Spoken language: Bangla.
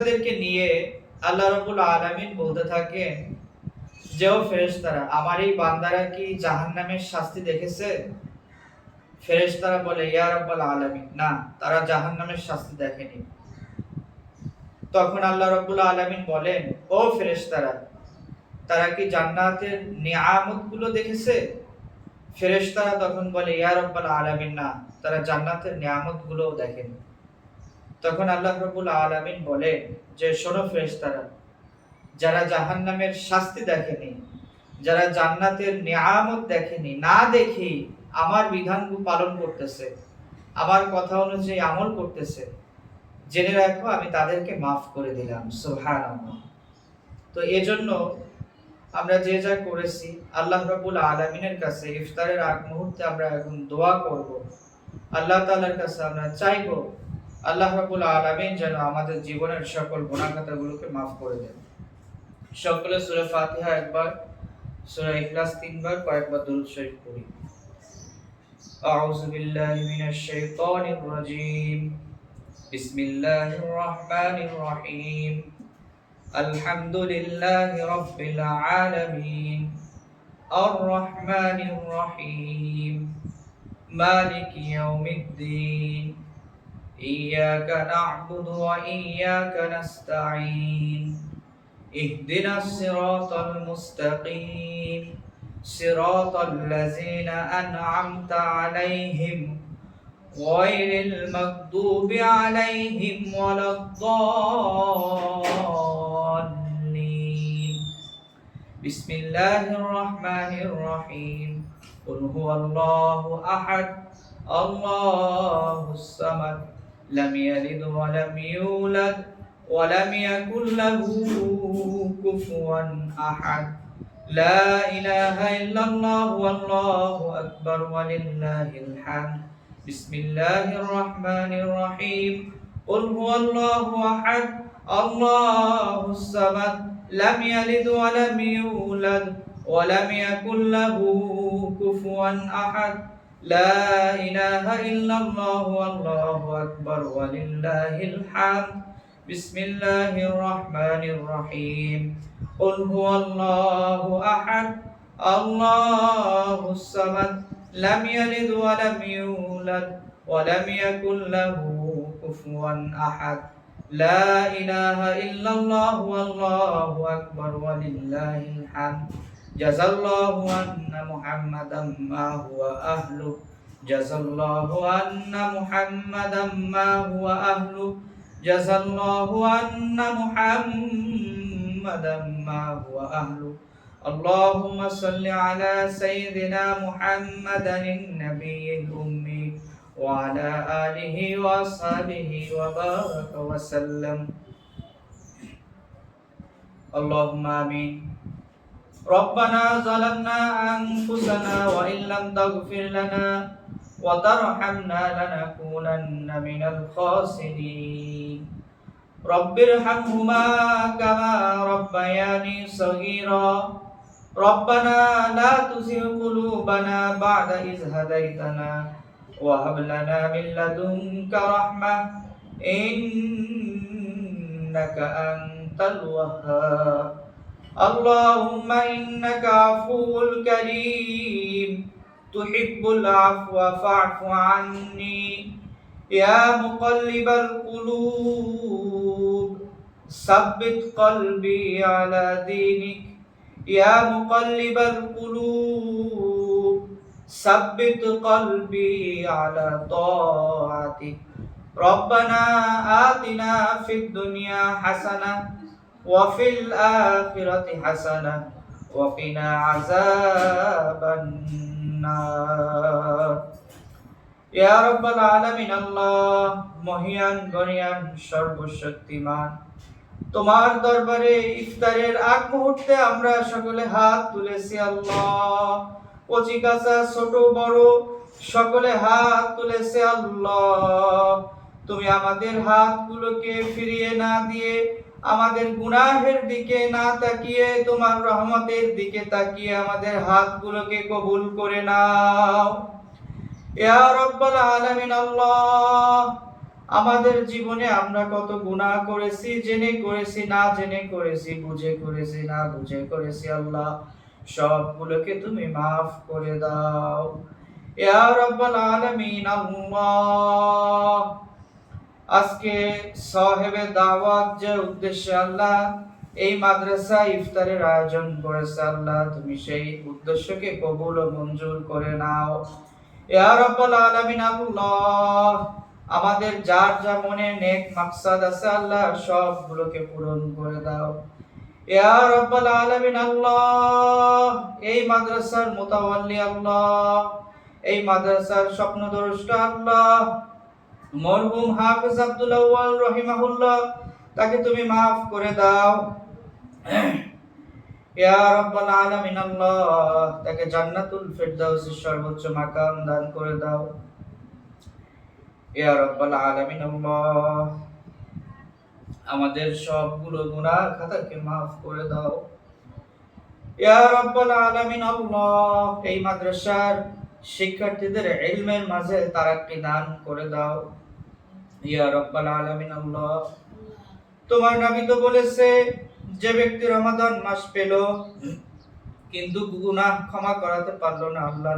ফেরেশতাদেরকে নিয়ে আল্লাহ রাব্বুল আলামিন বলতে থাকেন যে ও ফেরেশতারা, আমার এই বান্দারা কি জাহান্নামের শাস্তি দেখেছে? ফেরেশতারা বলে, ইয়া রাব্বুল আলামিন, না, তারা জাহান্নামের শাস্তি দেখেনি। তখন আল্লাহ রাব্বুল আলামিন বলেন, ও ফেরেশতারা, তারা কি জান্নাতের নিয়ামতগুলো দেখেছে? ফেরেশতারা তখন বলে, ইয়া রাব্বুল আলামিন, না, তারা জান্নাতের নিয়ামতগুলোও দেখেনি। তখন আল্লাহ রাব্বুল আলামিন বলেন যে, শোনো ফেরেশতারা, যারা জাহান্নামের শাস্তি দেখেনি, যারা জান্নাতের নিয়ামত দেখেনি, না দেখি আমার বিধানগুলো পালন করতেছে, আমার কথা অনুযায়ী আমল করতেছে, জেনে রাখো আমি তাদেরকে মাফ করে দিলাম। সুবহানাল্লাহ। তো এজন্য আমরা যে যা করেছি, আল্লাহ রাব্বুল আলামিনের কাছে ইফতারের আগ মুহূর্তে আমরা এখন দোয়া করব। আল্লাহ তাআলার কাছে আমরা চাইবো আল্লাহ রাব্বুল আলামিন যেন আমাদের জীবনের সকল গুনাহ খাতাগুলোকে মাফ করে দেন। সকলে সূরা ফাতিহা একবার, সূরা ইখলাস তিনবার, কয়েকবার দুরূদ শরীফ পড়ি। আউযু বিল্লাহি মিনাশ শাইতানির রাজীম। বিসমিল্লাহির রহমানির রহিম। আলহামদুলিল্লাহি রাব্বিল আলামিন। আর রহমানির রহিম। মালিকি ইয়াউমিদ্দিন। ইয়্যাকা না'বুদু ওয়া ইয়্যাকা নাস্তাঈন। اهدنا الصراط المستقيم صراط الذين أنعمت عليهم غير المغضوب عليهم ولا الضالين. بسم الله الرحمن الرحيم. قل هو الله أحد الله الصمد لم يلد ولم يولد ولم يكن له كفوا أحد. لا إله إلا الله والله أكبر ولله الحمد. بسم الله الرحمن الرحيم. قل هو الله أحد الله الصمد لم يلد ولم يولد ولم يكن له كفوا أحد. لا إله إلا الله والله أكبر ولله الحمد. بسم الله الرحمن الرحيم. قل هو الله أحد الله الصمد لم يلد ولم يولد ولم يكن له كفوا أحد. لا إله إلا الله والله أكبر ولله الحمد. جزا الله أن محمدا ما هو أهله. جزا الله أن محمدا ما هو أهله. جزا الله أن محمدا ما هو أهله. اللهم صل على سيدنا محمد النبي الأمي وعلى آله وأصحابه وبارك وسلم. اللهم آمين. ربنا ظلمنا أنفسنا وإن لم تغفر لنا وترحمنا لنكونن من الخاسرين. رب ارحمهما كما ربياني صغيرا. ربنا لا تزغ قلوبنا بعد إذ هديتنا وهب لنا من لدنك رحمة إنك أنت الوهاب. اللهم إنك عفو كريم تحب العفو فاعف عني. يا مقلب القلوب ثبت قلبي على دينك. يا مقلب القلوب ثبت قلبي على طاعتك. ربنا آتنا في الدنيا حسنة وفي الآخرة حسنة وقنا عذاب النار. ইয়া রাব্বাল আলামিন, আল্লাহ মহিয়ান গনিয়ান সর্বশক্তিমান, তোমার দরবারে ইফতারের আগ মুহূর্তে আমরা সকলে হাত তুলেছি। আল্লাহ কচি কাঁচা ছোট বড় সকলে হাত তুলেছে। আল্লাহ তুমি আমাদের হাতগুলোকে ফিরিয়ে না দিয়ে, আমাদের গুনাহের দিকে না তাকিয়ে, তোমার রহমতের দিকে তাকিয়ে আমাদের হাতগুলোকে কবুল করে নাও। ইয়া রাব্বাল আলামিন, আল্লাহ আমাদের জীবনে আমরা কত গুনাহ করেছি, জেনে করেছি না জেনে করেছি, বুঝে করেছি না বুঝে করেছি, আল্লাহ সবগুলোকে তুমি মাফ করে দাও ইয়া রাব্বাল আলামিন। আল্লাহ, আজকে সাহেবে দাওয়াত যে উদ্দেশ্যে আল্লাহ এই মাদ্রাসা ইফতারের আয়োজন করেছে, আল্লাহ তুমি সেই উদ্দেশ্যকে কবুল ও মঞ্জুর করে নাও ইয়া রাব্বাল আলামিন। আল্লাহ, আমাদের যার যা মনে নেক মাকসাদ আছে আল্লাহ সবগুলোকে পূরণ করে দাও ইয়া রাব্বাল আলামিন। আল্লাহ, এই মাদ্রাসার মুতাওয়াল্লি আল্লাহ, এই মাদ্রাসার স্বপ্নদ্রষ্টা আল্লাহ মরহুম হাফেজ আব্দুল আউয়াল রহিমাহুল্লাহ, তাকে তুমি মাফ করে দাও ইয়া রাব্বাল আলামিন। আল্লাহ, তাকে জান্নাতুল ফিরদাউসের সর্বোচ্চ মাকাম দান করে দাও ইয়া রাব্বাল আলামিন। আল্লাহ, আমাদের সবগুলো গুনাহ খাতাকে মাফ করে দাও ইয়া রাব্বাল আলামিন। আল্লাহ, এই মাদ্রাসার শিক্ষার্থীদের ইলমের মাঝে তারাক্কি দান করে দাও ইয়া রাব্বাল আলামিন। আল্লাহ, তোমার নবী তো বলেছে যে ব্যক্তি রমাদান মাস পেল কিন্তু গুনাহ ক্ষমা করাতে পারলো না, আল্লাহ